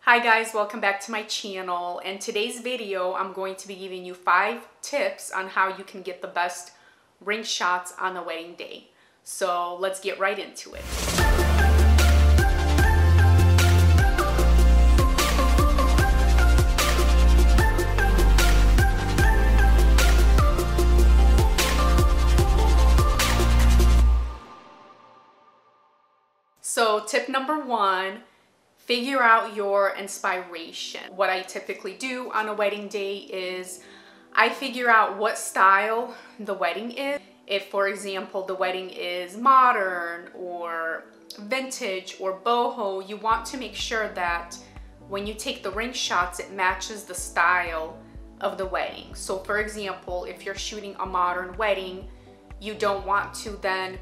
Hi guys, welcome back to my channel. In today's video, I'm going to be giving you 5 tips on how you can get the best ring shots on the wedding day. So let's get right into it. So tip number 1, figure out your inspiration. What I typically do on a wedding day is I figure out what style the wedding is. If, for example, the wedding is modern or vintage or boho, you want to make sure that when you take the ring shots, it matches the style of the wedding. So for example, if you're shooting a modern wedding, you don't want to then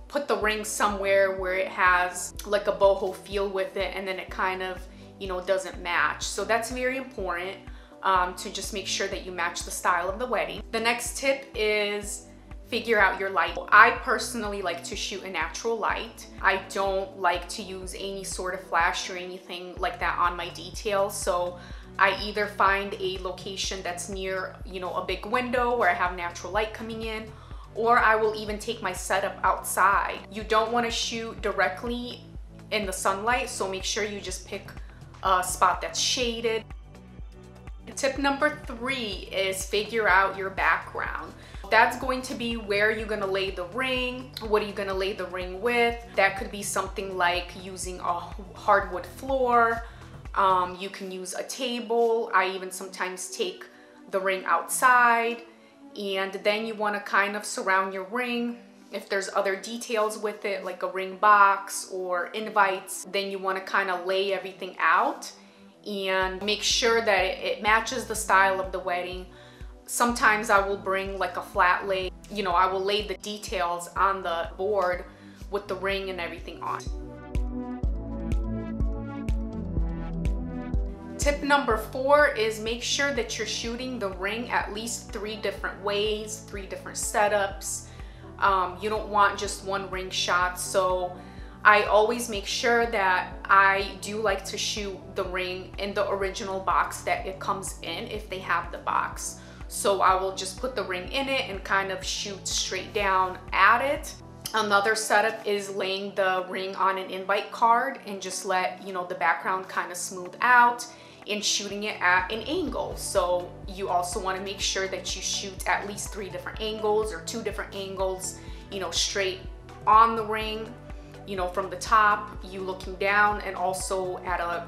put the ring somewhere where it has like a boho feel with it and then it kind of, doesn't match. So that's very important to just make sure that you match the style of the wedding. The next tip is figure out your light. I personally like to shoot a natural light. I don't like to use any sort of flash or anything like that on my details. So I either find a location that's near, a big window where I have natural light coming in, or I will even take my setup outside. You don't want to shoot directly in the sunlight, so make sure you just pick a spot that's shaded. Tip number 3 is figure out your background. That's going to be where you're going to lay the ring. What are you going to lay the ring with? That could be something like using a hardwood floor. You can use a table. I even sometimes take the ring outside. And then you want to kind of surround your ring. If there's other details with it, like a ring box or invites, then you want to kind of lay everything out and make sure that it matches the style of the wedding. Sometimes I will bring like a flat lay, I will lay the details on the board with the ring and everything on. Tip number 4 is make sure that you're shooting the ring at least 3 different ways, 3 different setups. You don't want just one ring shot. So I always make sure that I do like to shoot the ring in the original box that it comes in if they have the box. So I will just put the ring in it and kind of shoot straight down at it. Another setup is laying the ring on an invite card and just let, the background kind of smooth out and shooting it at an angle. So you also want to make sure that you shoot at least 3 different angles or 2 different angles, straight on the ring, from the top, you looking down, and also at a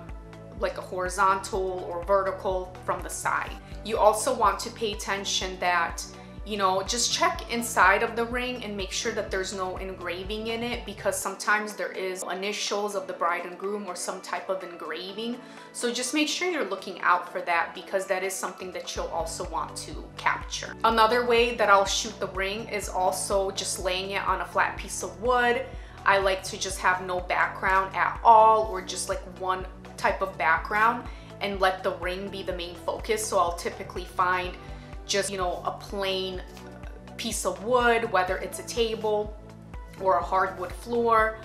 horizontal or vertical from the side. You also want to pay attention that just check inside of the ring and make sure that there's no engraving in it, because sometimes there is initials of the bride and groom or some type of engraving. So just make sure you're looking out for that, because that is something that you'll also want to capture. Another way that I'll shoot the ring is also just laying it on a flat piece of wood. I like to just have no background at all, or just like one type of background, and let the ring be the main focus. So I'll typically find just, a plain piece of wood, whether it's a table or a hardwood floor.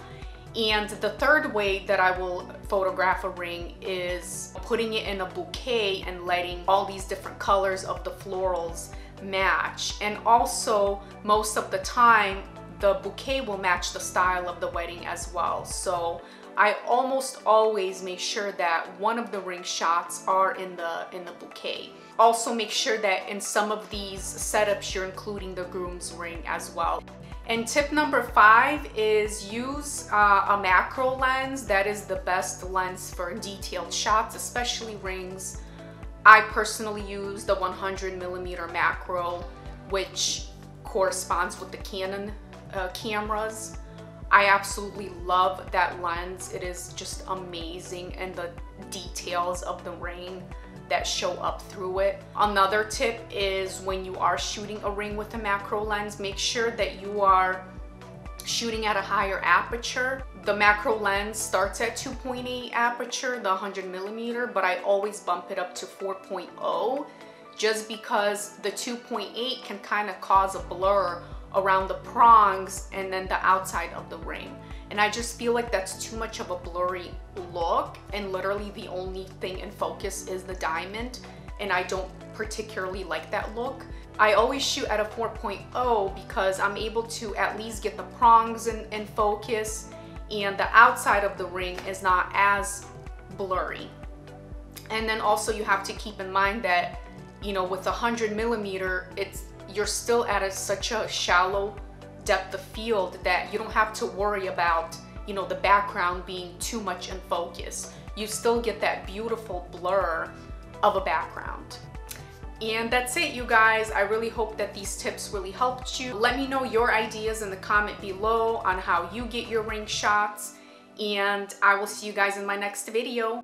And the third way that I will photograph a ring is putting it in a bouquet and letting all these different colors of the florals match. And also, most of the time, the bouquet will match the style of the wedding as well. So I almost always make sure that one of the ring shots are in the bouquet. Also make sure that in some of these setups you're including the groom's ring as well. And tip number 5 is use a macro lens. That is the best lens for detailed shots, especially rings. I personally use the 100mm macro, which corresponds with the Canon cameras. I absolutely love that lens. It is just amazing, and the details of the ring that show up through it. Another tip is when you are shooting a ring with a macro lens, make sure that you are shooting at a higher aperture. The macro lens starts at 2.8 aperture, the 100mm, but I always bump it up to 4.0 just because the 2.8 can kind of cause a blur around the prongs and then the outside of the ring. and I just feel like that's too much of a blurry look, and literally the only thing in focus is the diamond, and I don't particularly like that look. I always shoot at a 4.0 because I'm able to at least get the prongs in focus, and the outside of the ring is not as blurry. And then also you have to keep in mind that, you know, with 100mm, you're still at such a shallow depth of field that you don't have to worry about, you know, the background being too much in focus. You still get that beautiful blur of a background. And that's it, you guys. I really hope that these tips really helped you. Let me know your ideas in the comment below on how you get your ring shots, and I will see you guys in my next video.